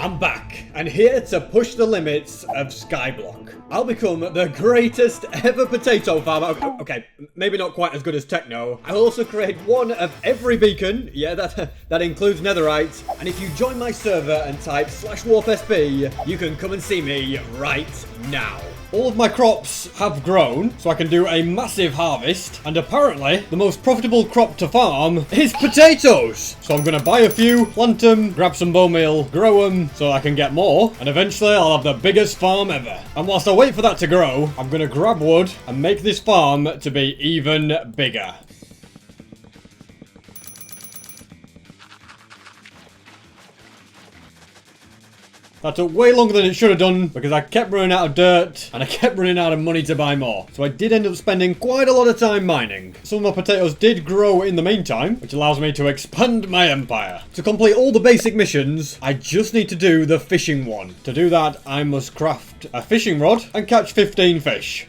I'm back, and here to push the limits of Skyblock. I'll become the greatest ever potato farmer. Okay, maybe not quite as good as Techno. I'll also create one of every beacon. Yeah, that includes netherite. And if you join my server and type /warpsp, you can come and see me right now. All of my crops have grown, so I can do a massive harvest. And apparently, the most profitable crop to farm is potatoes. So I'm going to buy a few, plant them, grab some bone meal, grow them so I can get more. And eventually, I'll have the biggest farm ever. And whilst I wait for that to grow, I'm going to grab wood and make this farm to be even bigger. That took way longer than it should have done because I kept running out of dirt and I kept running out of money to buy more. So I did end up spending quite a lot of time mining. Some of my potatoes did grow in the meantime, which allows me to expand my empire. To complete all the basic missions, I just need to do the fishing one. To do that, I must craft a fishing rod and catch 15 fish.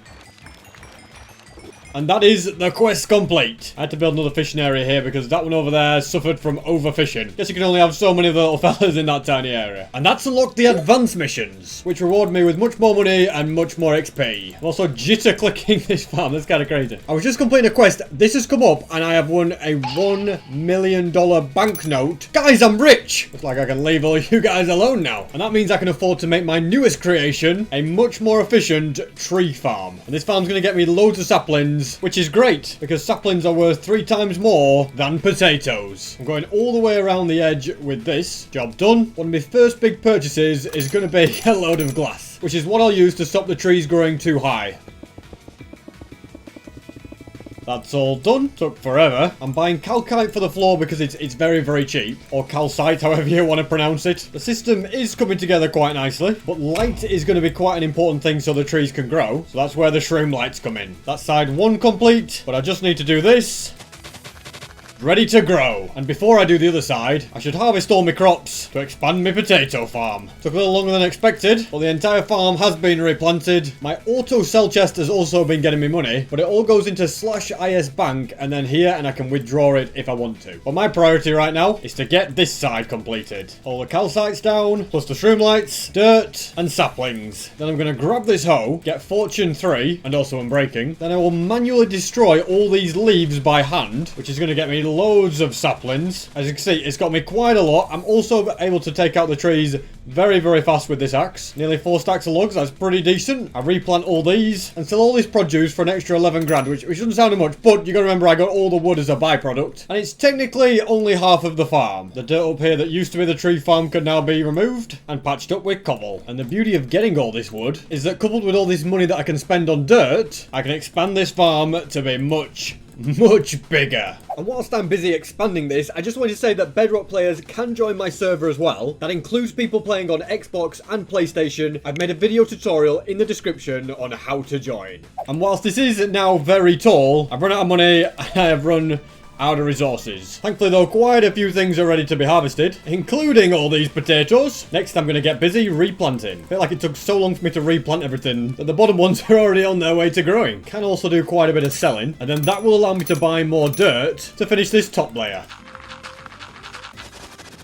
And that is the quest complete. I had to build another fishing area here because that one over there suffered from overfishing. Guess you can only have so many little fellas in that tiny area. And that's unlocked the advanced missions, which reward me with much more money and much more XP. I'm also jitter clicking this farm. That's kind of crazy. I was just completing a quest. This has come up and I have won a $1 million banknote. Guys, I'm rich. Looks like I can leave all you guys alone now. And that means I can afford to make my newest creation a much more efficient tree farm. And this farm's going to get me loads of saplings, which is great because saplings are worth 3 times more than potatoes. I'm going all the way around the edge with this. Job done. One of my first big purchases is going to be a load of glass, which is what I'll use to stop the trees growing too high. That's all done. Took forever. I'm buying calcite for the floor because it's very, very cheap. Or calcite, however you want to pronounce it. The system is coming together quite nicely. But light is going to be quite an important thing so the trees can grow. So that's where the shroom lights come in. That's side 1 complete. But I just need to do this. Ready to grow. And before I do the other side, I should harvest all my crops to expand my potato farm. Took a little longer than expected, but the entire farm has been replanted. My auto sell chest has also been getting me money, but it all goes into /is bank and then here, and I can withdraw it if I want to. But my priority right now is to get this side completed. All the calcites down, plus the shroom lights, dirt, and saplings. Then I'm going to grab this hoe, get fortune 3, and also unbreaking. Then I will manually destroy all these leaves by hand, which is going to get me loads of saplings. As you can see, it's got me quite a lot. I'm also able to take out the trees very, very fast with this axe. Nearly 4 stacks of logs. That's pretty decent. I replant all these and sell all this produce for an extra 11 grand, which doesn't sound much, but you got to remember I got all the wood as a byproduct. And it's technically only half of the farm. The dirt up here that used to be the tree farm could now be removed and patched up with cobble. And the beauty of getting all this wood is that coupled with all this money that I can spend on dirt, I can expand this farm to be much bigger. And whilst I'm busy expanding this, I just wanted to say that Bedrock players can join my server as well. That includes people playing on Xbox and PlayStation. I've made a video tutorial in the description on how to join. And whilst this is now very tall, I've run out of money and I have run out of resources. Thankfully though, quite a few things are ready to be harvested, including all these potatoes. Next I'm going to get busy replanting. I feel like it took so long for me to replant everything that the bottom ones are already on their way to growing. Can also do quite a bit of selling, and then that will allow me to buy more dirt to finish this top layer.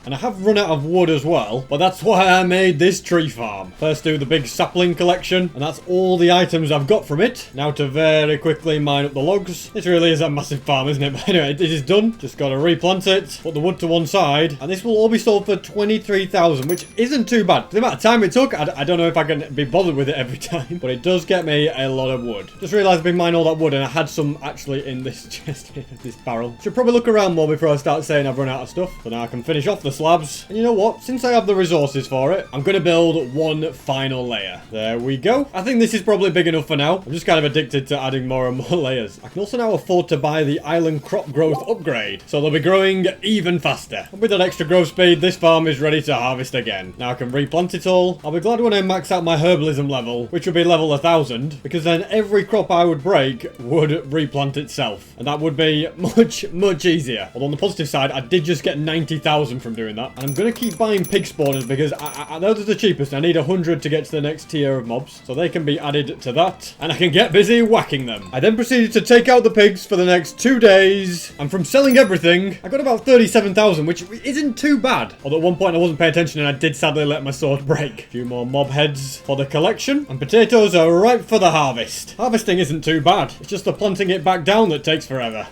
And I have run out of wood as well, but that's why I made this tree farm. First do the big sapling collection, and that's all the items I've got from it. Now to very quickly mine up the logs. This really is a massive farm, isn't it? But anyway, this is done. Just got to replant it, put the wood to one side, and this will all be sold for 23,000, which isn't too bad. The amount of time it took, I don't know if I can be bothered with it every time, but it does get me a lot of wood. Just realised I've been mining all that wood, and I had some actually in this chest here, this barrel. Should probably look around more before I start saying I've run out of stuff. So now I can finish off the slabs. And you know what? Since I have the resources for it, I'm going to build one final layer. There we go. I think this is probably big enough for now. I'm just kind of addicted to adding more and more layers. I can also now afford to buy the island crop growth upgrade, so they'll be growing even faster. And with that extra growth speed, this farm is ready to harvest again. Now I can replant it all. I'll be glad when I max out my herbalism level, which would be level 1000, because then every crop I would break would replant itself. And that would be much easier. Although on the positive side, I did just get 90,000 from doing doing that. And I'm going to keep buying pig spawners because I know they're the cheapest. I need 100 to get to the next tier of mobs. So they can be added to that. And I can get busy whacking them. I then proceeded to take out the pigs for the next 2 days. And from selling everything, I got about 37,000, which isn't too bad. Although at one point I wasn't paying attention and I did sadly let my sword break. A few more mob heads for the collection. And potatoes are ripe for the harvest. Harvesting isn't too bad. It's just the planting it back down that takes forever.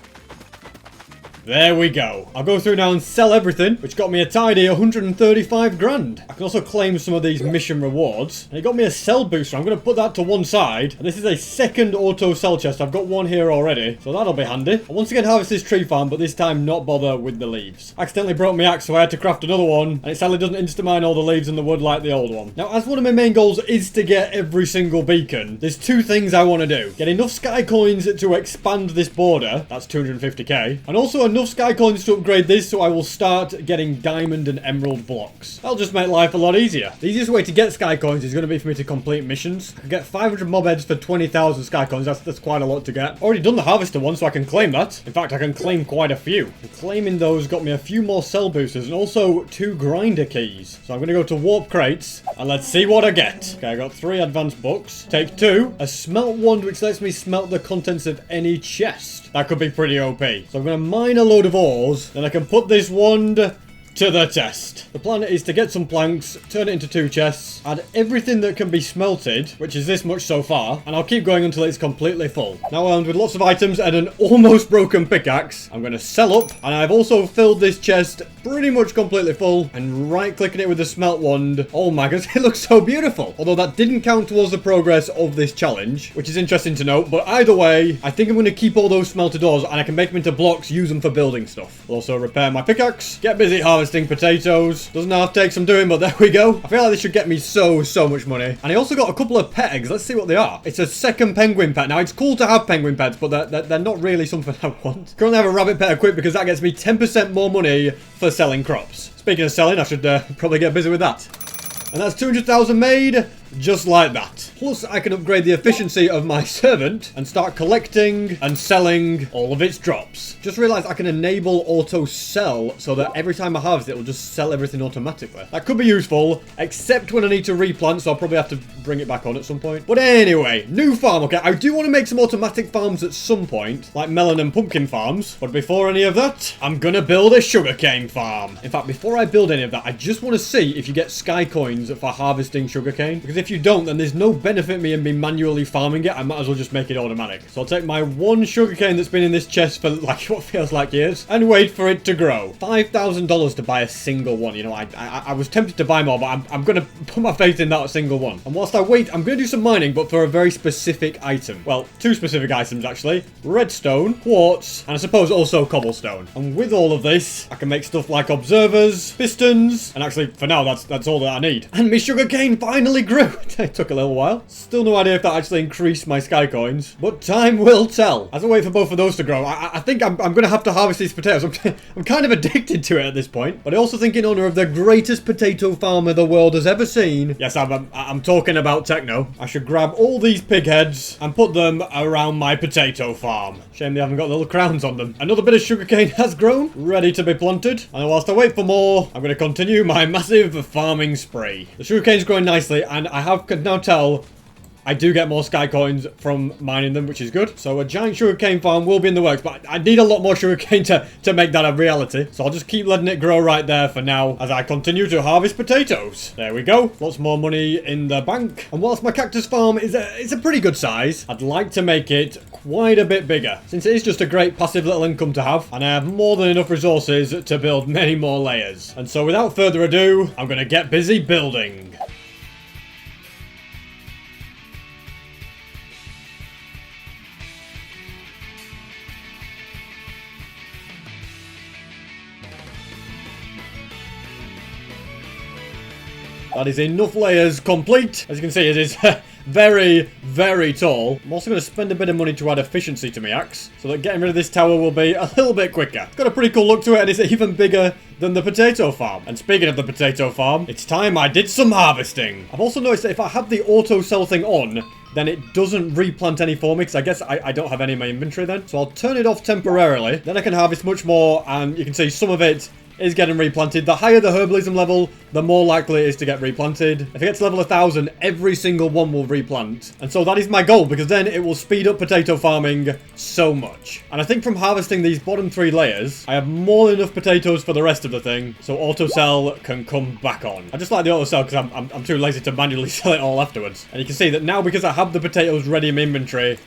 There we go. I'll go through now and sell everything, which got me a tidy 135 grand. I can also claim some of these mission rewards. And it got me a cell booster. I'm going to put that to one side. And this is a second auto cell chest. I've got one here already, so that'll be handy. I'll once again harvest this tree farm, but this time not bother with the leaves. I accidentally broke my axe, so I had to craft another one. And it sadly doesn't insta-mine all the leaves and the wood like the old one. Now, as one of my main goals is to get every single beacon, there's 2 things I want to do. Get enough sky coins to expand this border. That's 250k. And also enough sky coins to upgrade this, so I will start getting diamond and emerald blocks. That'll just make life a lot easier. The easiest way to get sky coins is going to be for me to complete missions. I can get 500 mob heads for 20,000 sky coins. That's quite a lot to get. Already done the harvester one, so I can claim that. In fact, I can claim quite a few. And claiming those got me a few more cell boosters and also 2 grinder keys. So I'm going to go to warp crates and let's see what I get. Okay, I got 3 advanced books. Take 2. A smelt wand, which lets me smelt the contents of any chest. That could be pretty OP. So I'm going to mine a load of ores. Then I can put this wand to the test. The plan is to get some planks, turn it into 2 chests, add everything that can be smelted, which is this much so far, and I'll keep going until it's completely full. Now armed with lots of items and an almost broken pickaxe, I'm going to sell up, and I've also filled this chest pretty much completely full, and right-clicking it with the smelt wand. Oh my goodness, it looks so beautiful. Although that didn't count towards the progress of this challenge, which is interesting to note, but either way, I think I'm going to keep all those smelted ores, and I can make them into blocks, use them for building stuff. I'll also repair my pickaxe, get busy harvesting potatoes. Doesn't have to take some doing, but there we go. I feel like this should get me so much money. And I also got a couple of pet eggs. Let's see what they are. It's a second penguin pet. Now, it's cool to have penguin pets, but they're not really something I want. Currently I have a rabbit pet equipped because that gets me 10% more money for selling crops. Speaking of selling, I should probably get busy with that. And that's 200,000 made, just like that. Plus, I can upgrade the efficiency of my servant and start collecting and selling all of its drops. Just realized I can enable auto sell so that every time I harvest it will just sell everything automatically. That could be useful, except when I need to replant, so I'll probably have to bring it back on at some point. But anyway, new farm, okay? I do want to make some automatic farms at some point, like melon and pumpkin farms. But before any of that, I'm gonna build a sugarcane farm. In fact, before I build any of that, I just want to see if you get sky coins for harvesting sugarcane. Because if you don't, then there's no benefit me in me manually farming it. I might as well just make it automatic. So I'll take my 1 sugarcane that's been in this chest for like what feels like years and wait for it to grow. $5,000 to buy a single one. You know, I was tempted to buy more, but I'm gonna put my faith in that single one. And whilst I wait, I'm gonna do some mining, but for a very specific item. Well, 2 specific items actually. Redstone, quartz, and I suppose also cobblestone. And with all of this, I can make stuff like observers, pistons, and actually for now that's all that I need. And my sugarcane finally grew. It took a little while. Still no idea if that actually increased my sky coins, but time will tell. As I wait for both of those to grow, I think I'm going to have to harvest these potatoes. I'm kind of addicted to it at this point, but I also think in honor of the greatest potato farmer the world has ever seen. Yes, I'm talking about Techno. I should grab all these pig heads and put them around my potato farm. Shame they haven't got little crowns on them. Another bit of sugarcane has grown, ready to be planted. And whilst I wait for more, I'm going to continue my massive farming spree. The sugarcane's growing nicely, and I can now tell I do get more sky coins from mining them, which is good. So a giant sugarcane farm will be in the works, but I need a lot more sugarcane to make that a reality. So I'll just keep letting it grow right there for now as I continue to harvest potatoes. There we go. Lots more money in the bank. And whilst my cactus farm is a pretty good size, I'd like to make it quite a bit bigger, since it is just a great passive little income to have, and I have more than enough resources to build many more layers. And so without further ado, I'm going to get busy building. That is enough layers complete. As you can see, it is very tall. I'm also going to spend a bit of money to add efficiency to my axe, so that getting rid of this tower will be a little bit quicker. It's got a pretty cool look to it, and it's even bigger than the potato farm. And speaking of the potato farm, it's time I did some harvesting. I've also noticed that if I have the auto sell thing on, then it doesn't replant any for me, because I guess I don't have any in my inventory then. So I'll turn it off temporarily. Then I can harvest much more, and you can see some of it is getting replanted. The higher the herbalism level, the more likely it is to get replanted. If it gets to level 1000, every single one will replant. And so that is my goal, because then it will speed up potato farming so much. And I think from harvesting these bottom 3 layers, I have more than enough potatoes for the rest of the thing, so auto sell can come back on. I just like the auto sell because I'm too lazy to manually sell it all afterwards. And you can see that now, because I have the potatoes ready in my inventory,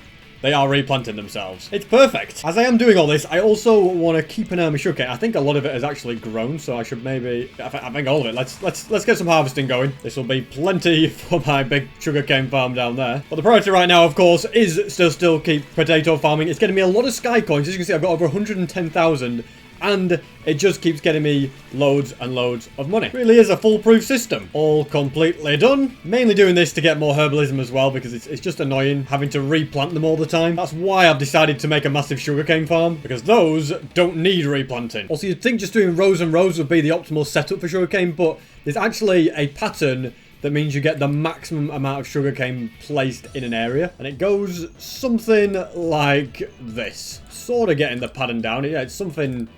they are replanting themselves. It's perfect. As I am doing all this, I also want to keep an eye on my sugarcane. I think a lot of it has actually grown, so I should maybe... I think all of it. Let's get some harvesting going. This will be plenty for my big sugarcane farm down there. But the priority right now, of course, is to still keep potato farming. It's getting me a lot of sky coins. As you can see, I've got over 110,000. And it just keeps getting me loads and loads of money. Really is a foolproof system. All completely done. Mainly doing this to get more herbalism as well, because it's just annoying having to replant them all the time. That's why I've decided to make a massive sugarcane farm, because those don't need replanting. Also, you'd think just doing rows and rows would be the optimal setup for sugarcane, but there's actually a pattern that means you get the maximum amount of sugarcane placed in an area. And it goes something like this. Sort of getting the pattern down. Yeah, it's something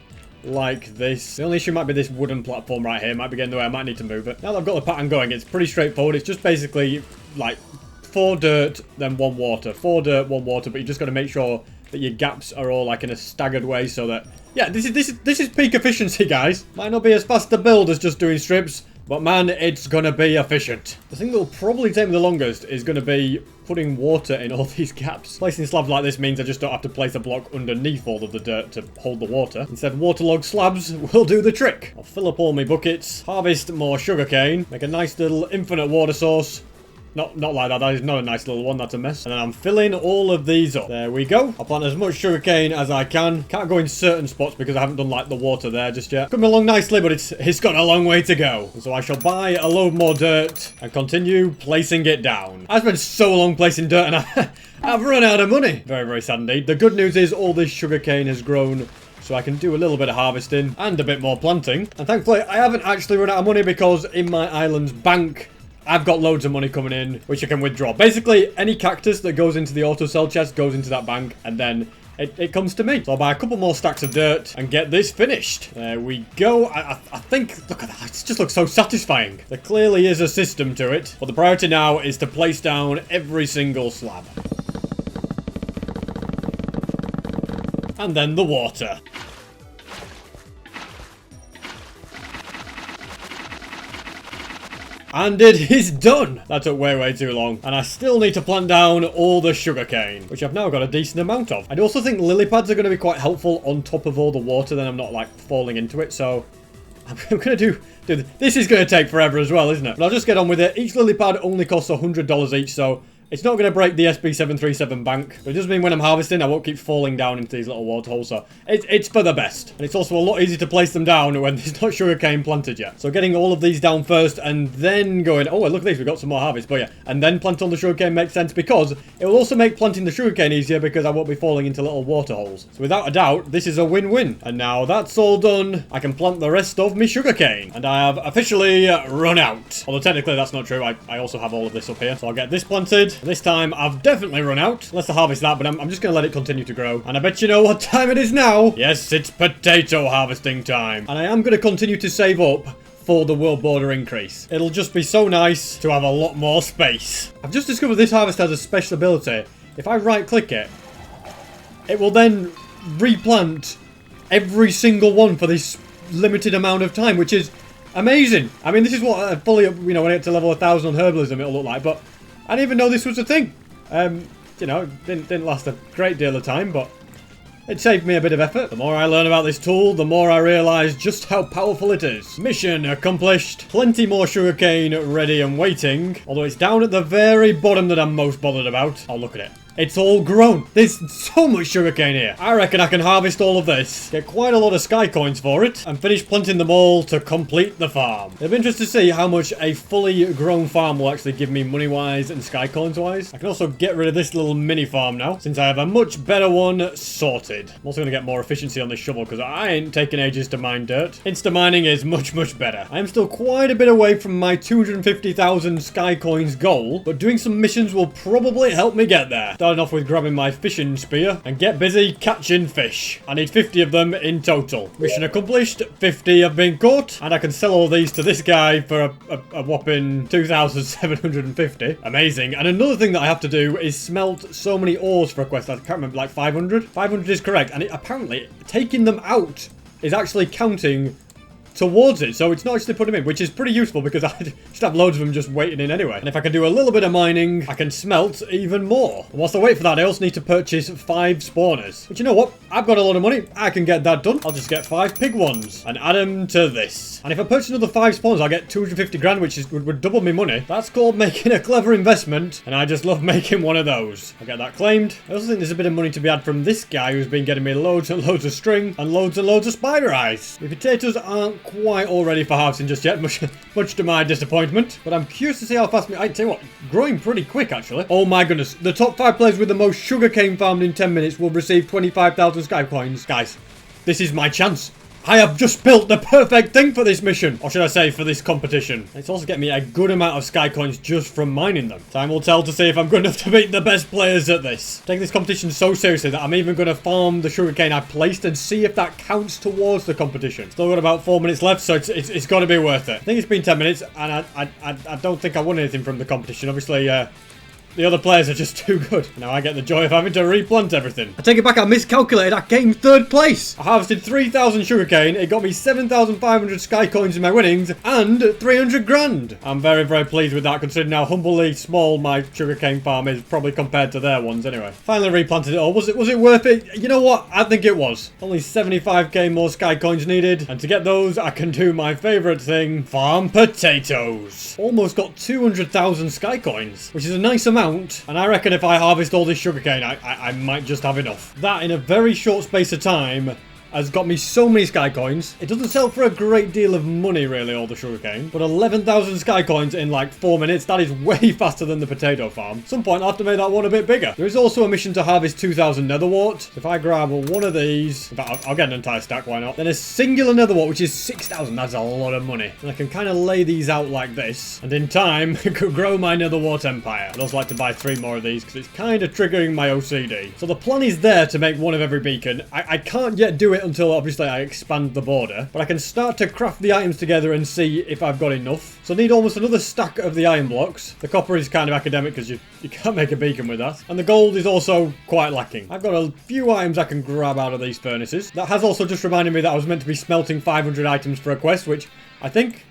like this. The only issue might be this wooden platform right here. Might be getting in the way. I might need to move it. Now that I've got the pattern going, it's pretty straightforward. It's just basically like 4 dirt, then 1 water. 4 dirt, 1 water, but you just got to make sure that your gaps are all like in a staggered way so that... Yeah, this is peak efficiency, guys. Might not be as fast to build as just doing strips, but man, it's gonna be efficient. The thing that will probably take me the longest is gonna be putting water in all these gaps. Placing slabs like this means I just don't have to place a block underneath all of the dirt to hold the water. Instead, waterlogged slabs will do the trick. I'll fill up all my buckets, harvest more sugarcane, make a nice little infinite water source. Not like that. That is not a nice little one. That's a mess. And then I'm filling all of these up. There we go. I'll plant as much sugarcane as I can. Can't go in certain spots because I haven't done like the water there just yet. Coming along nicely, but it's got a long way to go. And so I shall buy a load more dirt and continue placing it down. I spent so long placing dirt and I've run out of money. Very, very sad indeed. The good news is all this sugarcane has grown, so I can do a little bit of harvesting and a bit more planting. And thankfully, I haven't actually run out of money because in my island's bank, I've got loads of money coming in, which I can withdraw. Basically, any cactus that goes into the auto sell chest goes into that bank, and then it comes to me. So I'll buy a couple more stacks of dirt and get this finished. There we go. I think, look at that. It just looks so satisfying. There clearly is a system to it, but the priority now is to place down every single slab. And then the water. And it is done! That took way, way too long. And I still need to plant down all the sugarcane, which I've now got a decent amount of. I also think lily pads are going to be quite helpful on top of all the water, then I'm not, like, falling into it. So I'm going to do this is going to take forever as well, isn't it? But I'll just get on with it. Each lily pad only costs $100 each, so it's not going to break the SB737 bank. But it does mean when I'm harvesting, I won't keep falling down into these little water holes. So it's for the best. And it's also a lot easier to place them down when there's not sugarcane planted yet. So getting all of these down first and then going, oh, look at this, we've got some more harvest. But yeah, and then plant on the sugarcane makes sense because it will also make planting the sugarcane easier because I won't be falling into little water holes. So without a doubt, this is a win-win. And now that's all done, I can plant the rest of my sugarcane. And I have officially run out. Although technically that's not true. I also have all of this up here. So I'll get this planted. This time I've definitely run out. Let's harvest that, but I'm just going to let it continue to grow. And I bet you know what time it is now. Yes, it's potato harvesting time. And I am going to continue to save up for the world border increase. It'll just be so nice to have a lot more space. I've just discovered this harvest has a special ability. If I right click it, it will then replant every single one for this limited amount of time, which is amazing. I mean, this is what fully, you know, when I get to level 1000 on herbalism, it'll look like, but I didn't even know this was a thing. You know, it didn't last a great deal of time, but it saved me a bit of effort. The more I learn about this tool, the more I realise just how powerful it is. Mission accomplished. Plenty more sugarcane ready and waiting. Although it's down at the very bottom that I'm most bothered about. Oh, look at it. It's all grown. There's so much sugarcane here. I reckon I can harvest all of this, get quite a lot of sky coins for it, and finish planting them all to complete the farm. It'll be interesting to see how much a fully grown farm will actually give me money-wise and sky coins-wise. I can also get rid of this little mini farm now, since I have a much better one sorted. I'm also going to get more efficiency on this shovel, because I ain't taking ages to mine dirt. Insta-mining is much, much better. I am still quite a bit away from my 250,000 sky coins goal, but doing some missions will probably help me get there. Starting off with grabbing my fishing spear and get busy catching fish. I need 50 of them in total. Mission accomplished. 50 have been caught, and I can sell all these to this guy for a whopping 2,750. Amazing. And another thing that I have to do is smelt so many ores for a quest. I can't remember, like 500? 500 is correct, and apparently taking them out is actually counting towards it, so it's not actually putting them in, which is pretty useful because I just have loads of them just waiting in anyway. And if I can do a little bit of mining, I can smelt even more. And whilst I wait for that, I also need to purchase 5 spawners. But you know what? I've got a lot of money. I can get that done. I'll just get 5 pig ones and add them to this. And if I purchase another 5 spawners, I'll get 250 grand, which would double my money. That's called making a clever investment, and I just love making one of those. I'll get that claimed. I also think there's a bit of money to be had from this guy who's been getting me loads and loads of string and loads of spider eyes. The potatoes aren't quite all ready for harvesting just yet, much to my disappointment. But I'm curious to see how fast I tell you what, growing pretty quick actually. Oh my goodness, the top 5 players with the most sugarcane farmed in 10 minutes will receive 25,000 sky coins. Guys, this is my chance. I have just built the perfect thing for this mission. Or should I say, for this competition. It's also getting me a good amount of sky coins just from mining them. Time will tell to see if I'm good enough to beat the best players at this. Take this competition so seriously that I'm even going to farm the sugarcane I placed and see if that counts towards the competition. Still got about 4 minutes left, so it's got to be worth it. I think it's been 10 minutes, and I don't think I won anything from the competition. Obviously, the other players are just too good. Now I get the joy of having to replant everything. I take it back, I miscalculated. I came 3rd place. I harvested 3,000 sugarcane. It got me 7,500 sky coins in my winnings and 300 grand. I'm very, very pleased with that, considering how humbly small my sugarcane farm is, probably compared to their ones anyway. Finally replanted it all. Was it worth it? You know what? I think it was. Only 75k more sky coins needed. And to get those, I can do my favorite thing, farm potatoes. Almost got 200,000 sky coins, which is a nice amount. And I reckon if I harvest all this sugarcane, I might just have enough. That, in a very short space of time, has got me so many sky coins. It doesn't sell for a great deal of money, really, all the sugarcane. But 11,000 sky coins in like 4 minutes, that is way faster than the potato farm. At some point, I'll have to make that one a bit bigger. There is also a mission to harvest 2,000 netherwart. If I grab one of these, in fact, I'll get an entire stack, why not? Then a singular netherwart, which is 6,000. That's a lot of money. And I can kind of lay these out like this. And in time, could grow my netherwart empire. I'd also like to buy 3 more of these because it's kind of triggering my OCD. So the plan is there to make one of every beacon. I can't yet do it until obviously I expand the border, but I can start to craft the items together and see if I've got enough. So I need almost another stack of the iron blocks. The copper is kind of academic because you can't make a beacon with that. And the gold is also quite lacking. I've got a few items I can grab out of these furnaces. That has also just reminded me that I was meant to be smelting 500 items for a quest, which I think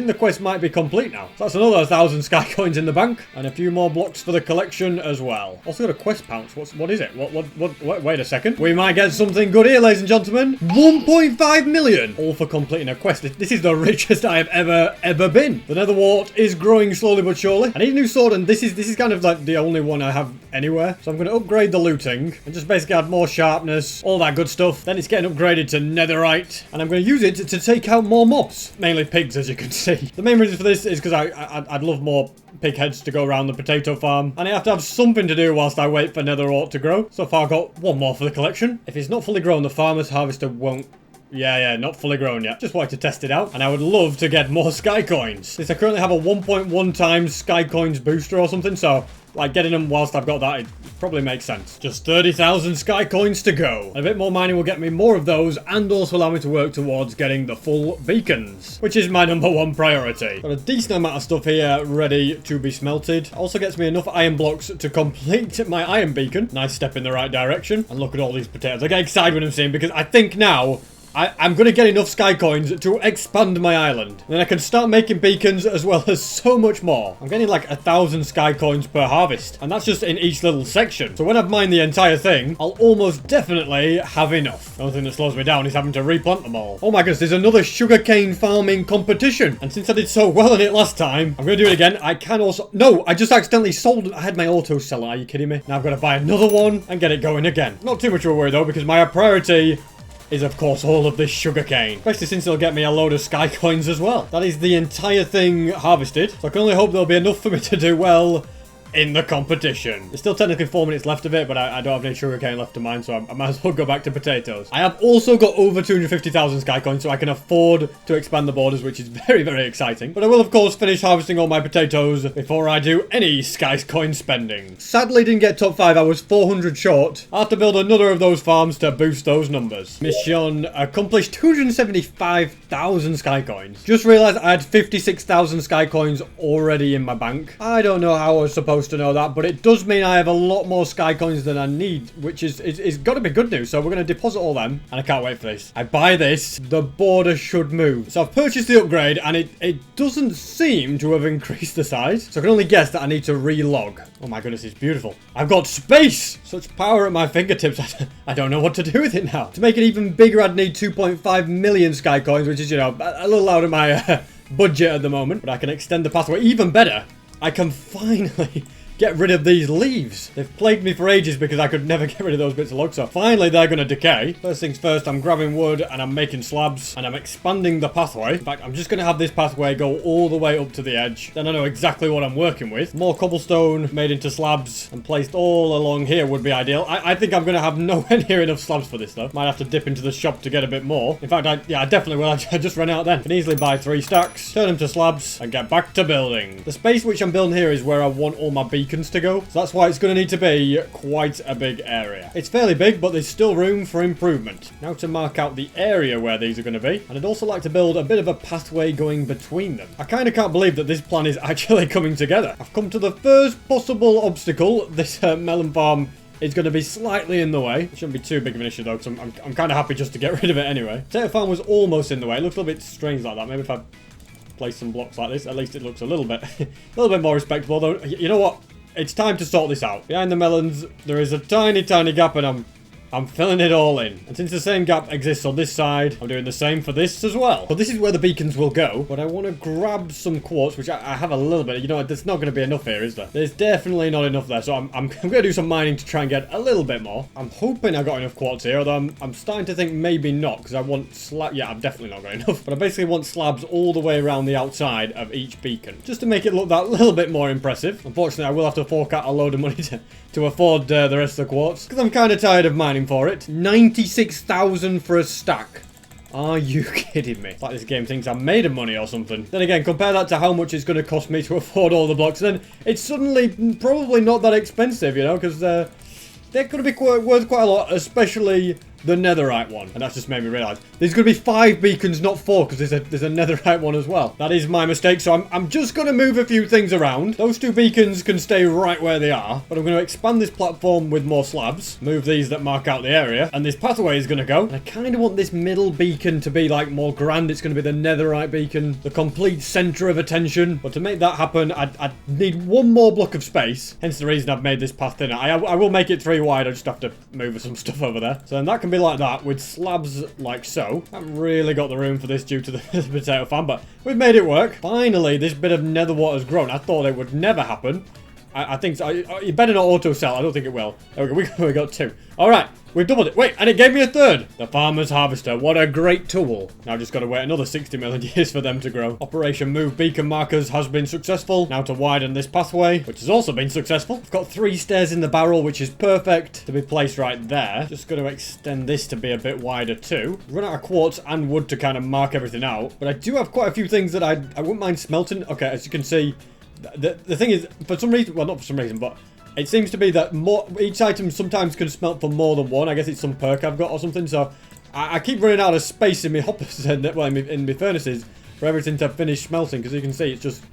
the quest might be complete now. So that's another 1,000 sky coins in the bank. And a few more blocks for the collection as well. Also got a quest pouch. What is it? What, wait a second. We might get something good here, ladies and gentlemen. 1.5 million. All for completing a quest. This is the richest I have ever been. The netherwart is growing slowly but surely. I need a new sword, and this is kind of like the only one I have anywhere. So I'm going to upgrade the looting and just basically add more sharpness, all that good stuff. Then it's getting upgraded to netherite. And I'm going to use it to take out more mobs. Mainly pigs, as you can see. The main reason for this is because I'd love more pig heads to go around the potato farm, and I have to have something to do whilst I wait for netherwart to grow. So far I've got 1 more for the collection. If it's not fully grown, the farmer's harvester won't. Yeah, not fully grown yet. Just wanted to test it out, and I would love to get more sky coins. Since I currently have a 1.1 times sky coins booster or something, so like getting them whilst I've got that, it probably makes sense. Just 30,000 sky coins to go. And a bit more mining will get me more of those and also allow me to work towards getting the full beacons, which is my #1 priority. Got a decent amount of stuff here ready to be smelted. Also gets me enough iron blocks to complete my iron beacon. Nice step in the right direction. And look at all these potatoes. I get excited when I'm seeing, because I think now I'm going to get enough sky coins to expand my island. Then I can start making beacons as well as so much more. I'm getting like 1,000 sky coins per harvest. And that's just in each little section. So when I've mined the entire thing, I'll almost definitely have enough. The only thing that slows me down is having to replant them all. Oh my goodness, there's another sugarcane farming competition. And since I did so well in it last time, I'm going to do it again. I can also... No, I just accidentally sold... I had my auto seller. Are you kidding me? Now I've got to buy another one and get it going again. Not too much of a worry though, because my priority is of course all of this sugarcane. Especially since it'll get me a load of sky coins as well. That is the entire thing harvested. So I can only hope there'll be enough for me to do well in the competition. There's still technically 4 minutes left of it, but I don't have any sugarcane left to mine, so I might as well go back to potatoes. I have also got over 250,000 sky coins, so I can afford to expand the borders, which is very, very exciting. But I will, of course, finish harvesting all my potatoes before I do any sky coin spending. Sadly, didn't get top 5. I was 400 short. I have to build another of those farms to boost those numbers. Mission accomplished. 275,000 sky coins. Just realized I had 56,000 sky coins already in my bank. I don't know how I was supposed to know that, but it does mean I have a lot more sky coins than I need, which is got to be good news. So we're going to deposit all them, and I can't wait for this. I buy this, the border should move. So I've purchased the upgrade, and it doesn't seem to have increased the size. So I can only guess that I need to relog. Oh my goodness, it's beautiful. I've got space! Such power at my fingertips, I don't know what to do with it now. To make it even bigger, I'd need 2.5 million sky coins, which is, you know, a little out of my budget at the moment. But I can extend the pathway even better. I can finally get rid of these leaves. They've plagued me for ages because I could never get rid of those bits of log, so finally they're going to decay. First things first, I'm grabbing wood and I'm making slabs and I'm expanding the pathway. In fact, I'm just going to have this pathway go all the way up to the edge. Then I know exactly what I'm working with. More cobblestone made into slabs and placed all along here would be ideal. I think I'm going to have nowhere near enough slabs for this though. Might have to dip into the shop to get a bit more. In fact, I definitely will. I just ran out then. Can easily buy 3 stacks, turn them to slabs and get back to building. The space which I'm building here is where I want all my beacons to go, so that's why it's going to need to be quite a big area. It's fairly big, but there's still room for improvement. Now to mark out the area where these are going to be, and I'd also like to build a bit of a pathway going between them. I kind of can't believe that this plan is actually coming together. I've come to the first possible obstacle. This melon farm is going to be slightly in the way. It shouldn't be too big of an issue though, because I'm kind of happy just to get rid of it anyway. Potato farm was almost in the way. It looks a little bit strange like that. Maybe if I place some blocks like this, at least it looks a little bit more respectable. Though, you know what? It's time to sort this out. Behind the melons, there is a tiny gap, and I'm filling it all in. And since the same gap exists on this side, I'm doing the same for this as well. So this is where the beacons will go. But I want to grab some quartz, which I have a little bit. You know, there's not going to be enough here, is there? There's definitely not enough there. So I'm going to do some mining to try and get a little bit more. I'm hoping I got enough quartz here, although I'm starting to think maybe not, because I want slab. Yeah, I've definitely not got enough. But I basically want slabs all the way around the outside of each beacon, just to make it look that little bit more impressive. Unfortunately, I will have to fork out a load of money to afford the rest of the quartz, because I'm kind of tired of mining for it. 96,000 for a stack. Are you kidding me? It's like this game thinks I'm made of money or something. Then again, compare that to how much it's going to cost me to afford all the blocks. Then it's suddenly probably not that expensive, you know, because they're going to be worth quite a lot, especially the netherite one. And that's just made me realize there's going to be 5 beacons, not 4, because there's a netherite one as well. That is my mistake, so I'm just going to move a few things around. Those 2 beacons can stay right where they are, but I'm going to expand this platform with more slabs, move these that mark out the area, and this pathway is going to go. And I kind of want this middle beacon to be like more grand. It's going to be the netherite beacon, the complete center of attention. But to make that happen, I'd need 1 more block of space, hence the reason I've made this path thinner. I will make it 3 wide. I just have to move some stuff over there. So then that can be like that with slabs like so. I haven't really got the room for this due to the potato farm, but we've made it work. Finally, this bit of netherwart has grown. I thought it would never happen. I think so. You better not auto sell. I don't think it will. There we go. We got 2. All right. We've doubled it. Wait, and it gave me a 3rd. The farmer's harvester. What a great tool. Now I've just got to wait another 60 million years for them to grow. Operation Move Beacon Markers has been successful. Now to widen this pathway, which has also been successful. I've got 3 stairs in the barrel, which is perfect to be placed right there. Just going to extend this to be a bit wider too. Run out of quartz and wood to kind of mark everything out. But I do have quite a few things that I wouldn't mind smelting. Okay, as you can see, the thing is, for some reason, well, not for some reason, but it seems to be that each item sometimes can smelt for more than 1. I guess it's some perk I've got or something. So I keep running out of space in my hoppers and well, in my furnaces for everything to finish smelting, because you can see it's just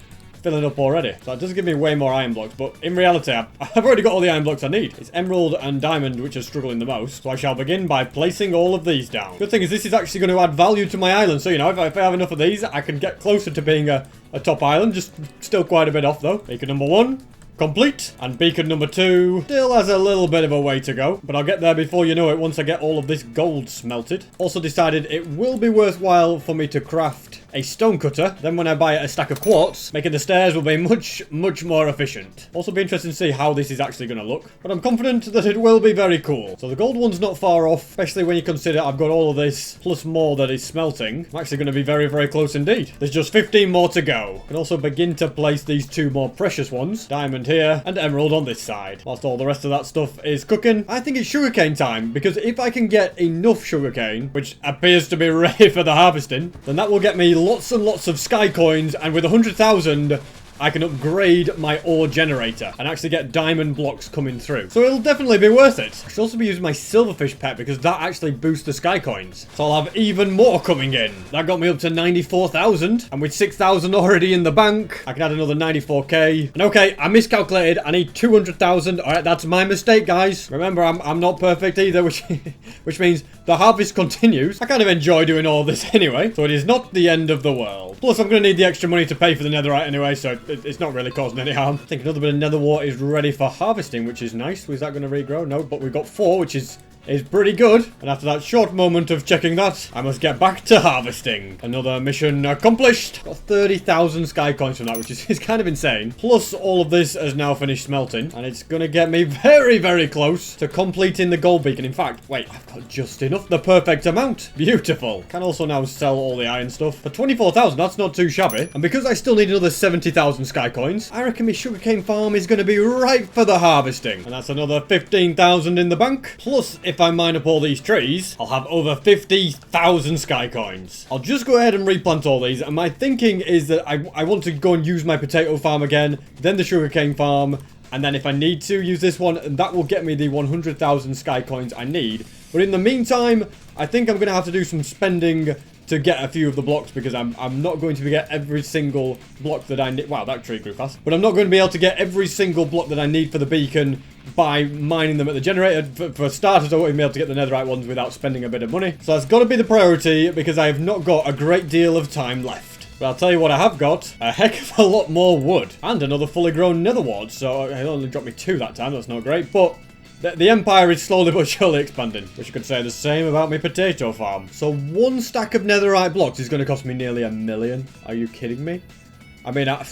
filling up already. So it does give me way more iron blocks, but in reality, I've already got all the iron blocks I need. It's emerald and diamond which are struggling the most. So I shall begin by placing all of these down. Good thing is this is actually going to add value to my island. So, you know, if I have enough of these, I can get closer to being a top island. Just still quite a bit off though. Beacon number 1. Complete. And beacon number 2 still has a little bit of a way to go, but I'll get there before you know it once I get all of this gold smelted. Also decided it will be worthwhile for me to craft a stone cutter. Then when I buy a stack of quartz, making the stairs will be much more efficient. Also be interesting to see how this is actually going to look. But I'm confident that it will be very cool. So the gold one's not far off, especially when you consider I've got all of this plus more that is smelting. I'm actually going to be very close indeed. There's just 15 more to go. I can also begin to place these two more precious ones. Diamond here and emerald on this side. Whilst all the rest of that stuff is cooking, I think it's sugarcane time, because if I can get enough sugarcane, which appears to be ready for the harvesting, then that will get me lots and lots of sky coins, and with 100,000 I can upgrade my ore generator and actually get diamond blocks coming through. So it'll definitely be worth it. I should also be using my silverfish pet because that actually boosts the sky coins. So I'll have even more coming in. That got me up to 94,000. And with 6,000 already in the bank, I can add another 94k. And okay, I miscalculated. I need 200,000. All right, that's my mistake, guys. Remember, I'm not perfect either, which means the harvest continues. I kind of enjoy doing all this anyway. So it is not the end of the world. Plus, I'm going to need the extra money to pay for the netherite anyway, so it's not really causing any harm. I think another bit of netherwart is ready for harvesting, which is nice. Was that going to regrow? No, but we've got 4, which is pretty good. And after that short moment of checking that, I must get back to harvesting. Another mission accomplished. Got 30,000 sky coins from that, which is kind of insane. Plus, all of this has now finished smelting. And it's going to get me very close to completing the gold beacon. In fact, wait, I've got just enough. The perfect amount. Beautiful. Can also now sell all the iron stuff. For 24,000, that's not too shabby. And because I still need another 70,000 sky coins, I reckon my sugarcane farm is going to be ripe for the harvesting. And that's another 15,000 in the bank. Plus, if I mine up all these trees, I'll have over 50,000 sky coins. I'll just go ahead and replant all these, and my thinking is that I want to go and use my potato farm again, then the sugarcane farm, and then if I need to use this one, that will get me the 100,000 sky coins I need. But in the meantime, I think I'm going to have to do some spending to get a few of the blocks, because I'm not going to get every single block that I need. Wow, that tree grew fast. But I'm not going to be able to get every single block that I need for the beacon by mining them at the generator. For starters, I won't be able to get the netherite ones without spending a bit of money. So that's got to be the priority, because I have not got a great deal of time left. But I'll tell you what I have got. A heck of a lot more wood. And another fully grown netherwart. So it only dropped me 2 that time. That's not great. But the empire is slowly but surely expanding, which you could say the same about my potato farm. So 1 stack of netherite blocks is going to cost me nearly $1 million. Are you kidding me? I mean, I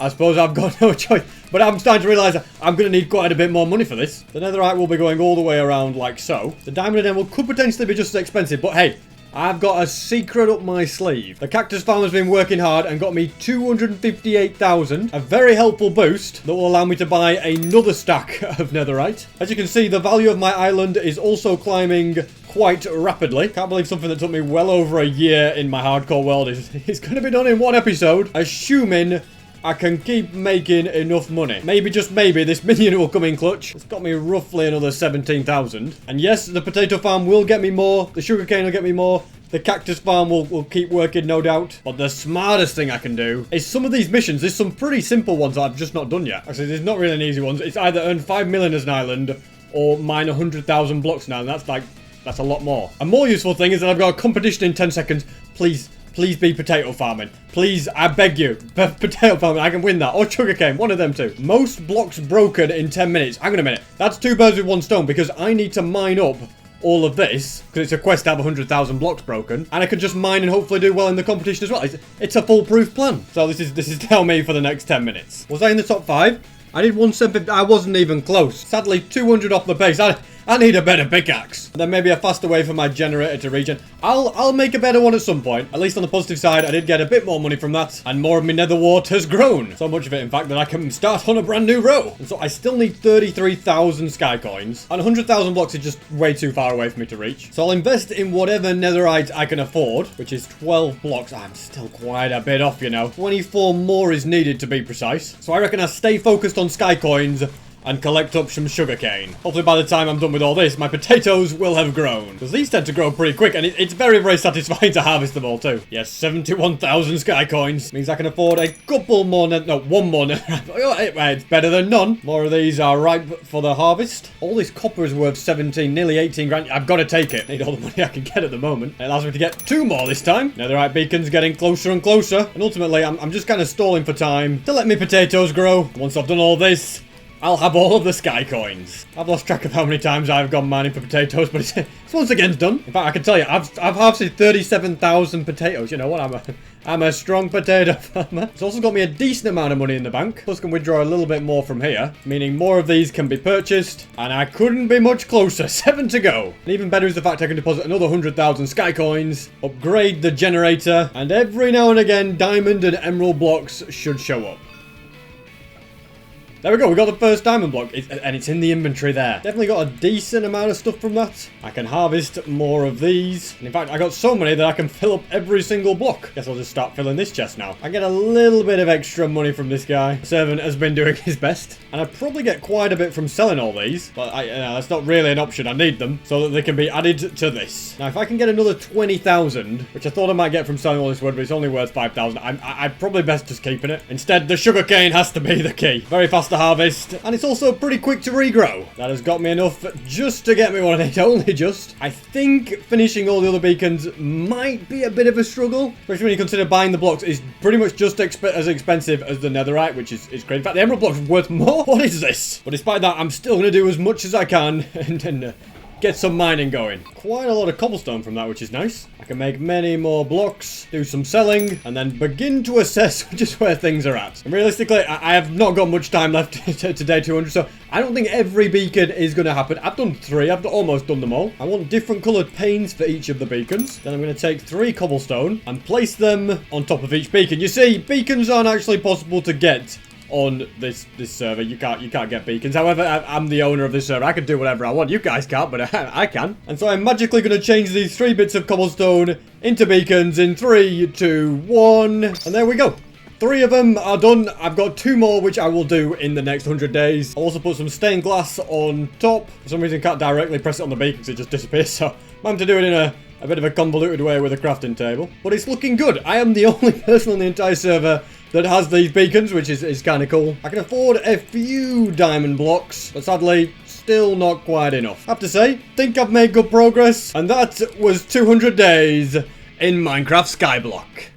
suppose I've got no choice, but I'm starting to realise that I'm going to need quite a bit more money for this. The netherite will be going all the way around like so. The diamond and emerald could potentially be just as expensive, but hey, I've got a secret up my sleeve. The cactus farm has been working hard and got me 258,000. A very helpful boost that will allow me to buy another stack of netherite. As you can see, the value of my island is also climbing quite rapidly. Can't believe something that took me well over a year in my hardcore world is going to be done in 1 episode. Assuming I can keep making enough money. Maybe, just maybe, this minion will come in clutch. It's got me roughly another 17,000. And yes, the potato farm will get me more. The sugarcane will get me more. The cactus farm will keep working, no doubt. But the smartest thing I can do is some of these missions. There's some pretty simple ones that I've just not done yet. Actually, there's not really any easy ones. It's either earn 5 million as an island or mine 100,000 blocks now. And that's a lot more. A more useful thing is that I've got a competition in 10 seconds. Please be potato farming. Please, I beg you. Potato farming, I can win that. Or sugarcane, one of them two. Most blocks broken in 10 minutes. Hang on a minute. That's 2 birds with 1 stone, because I need to mine up all of this, because it's a quest to have 100,000 blocks broken, and I can just mine and hopefully do well in the competition as well. It's a foolproof plan. So this is tell me for the next 10 minutes. Was I in the top 5? I did 170. I wasn't even close. Sadly, 200 off the base. I need a better pickaxe. And then maybe a faster way for my generator to regen. I'll make a better one at some point. At least on the positive side, I did get a bit more money from that. And more of my netherwart has grown. So much of it, in fact, that I can start on a brand new row. And so I still need 33,000 sky coins. And 100,000 blocks is just way too far away for me to reach. So I'll invest in whatever netherite I can afford, which is 12 blocks. I'm still quite a bit off, you know. 24 more is needed to be precise. So I reckon I stay focused on sky coins and collect up some sugarcane. Hopefully by the time I'm done with all this, my potatoes will have grown. Because these tend to grow pretty quick, and it's very satisfying to harvest them all too. Yes, 71,000 sky coins. Means I can afford a couple more, no, 1 more. It's better than none. More of these are ripe for the harvest. All this copper is worth 17, nearly 18 grand. I've got to take it. Need all the money I can get at the moment. It allows me to get 2 more this time. Netherite beacon's getting closer and closer. And ultimately, I'm just kind of stalling for time to let me potatoes grow. Once I've done all this, I'll have all of the sky coins. I've lost track of how many times I've gone mining for potatoes, but it's once again done. In fact, I can tell you, I've harvested 37,000 potatoes. You know what? I'm a strong potato farmer. It's also got me a decent amount of money in the bank. Plus, can withdraw a little bit more from here, meaning more of these can be purchased. And I couldn't be much closer. 7 to go. And even better is the fact I can deposit another 100,000 sky coins, upgrade the generator, and every now and again, diamond and emerald blocks should show up. There we go, we got the first diamond block, and it's in the inventory there. Definitely got a decent amount of stuff from that. I can harvest more of these. And in fact, I got so many that I can fill up every single block. Guess I'll just start filling this chest now. I get a little bit of extra money from this guy. The servant has been doing his best. And I probably get quite a bit from selling all these. But that's not really an option, I need them so that they can be added to this. Now, if I can get another 20,000, which I thought I might get from selling all this wood, but it's only worth 5,000, I'd probably best just keeping it. Instead, the sugarcane has to be the key. Very fast to harvest, and it's also pretty quick to regrow. That has got me enough just to get me what I need, only just. I think finishing all the other beacons might be a bit of a struggle, especially when you consider buying the blocks is pretty much just as expensive as the netherite, which is great. In fact, the emerald block's worth more. What is this? But despite that, I'm still going to do as much as I can and get some mining going. Quite a lot of cobblestone from that, which is nice. I can make many more blocks, do some selling, and then begin to assess just where things are at. And realistically, I have not got much time left to day 200, so I don't think every beacon is going to happen. I've done 3. I've almost done them all. I want different coloured panes for each of the beacons. Then I'm going to take 3 cobblestone and place them on top of each beacon. You see, beacons aren't actually possible to get on this server. You can't get beacons. However, I'm the owner of this server. I can do whatever I want. You guys can't, but I can. And so I'm magically going to change these 3 bits of cobblestone into beacons in 3, 2, 1. And there we go. 3 of them are done. I've got 2 more, which I will do in the next 100 days. I'll also put some stained glass on top. For some reason, I can't directly press it on the beacon because it just disappears. So I'm going to do it in a bit of a convoluted way with a crafting table. But it's looking good. I am the only person on the entire server that has these beacons, which is kind of cool. I can afford a few diamond blocks, but sadly, still not quite enough. I have to say, think I've made good progress, and that was 200 days in Minecraft Skyblock.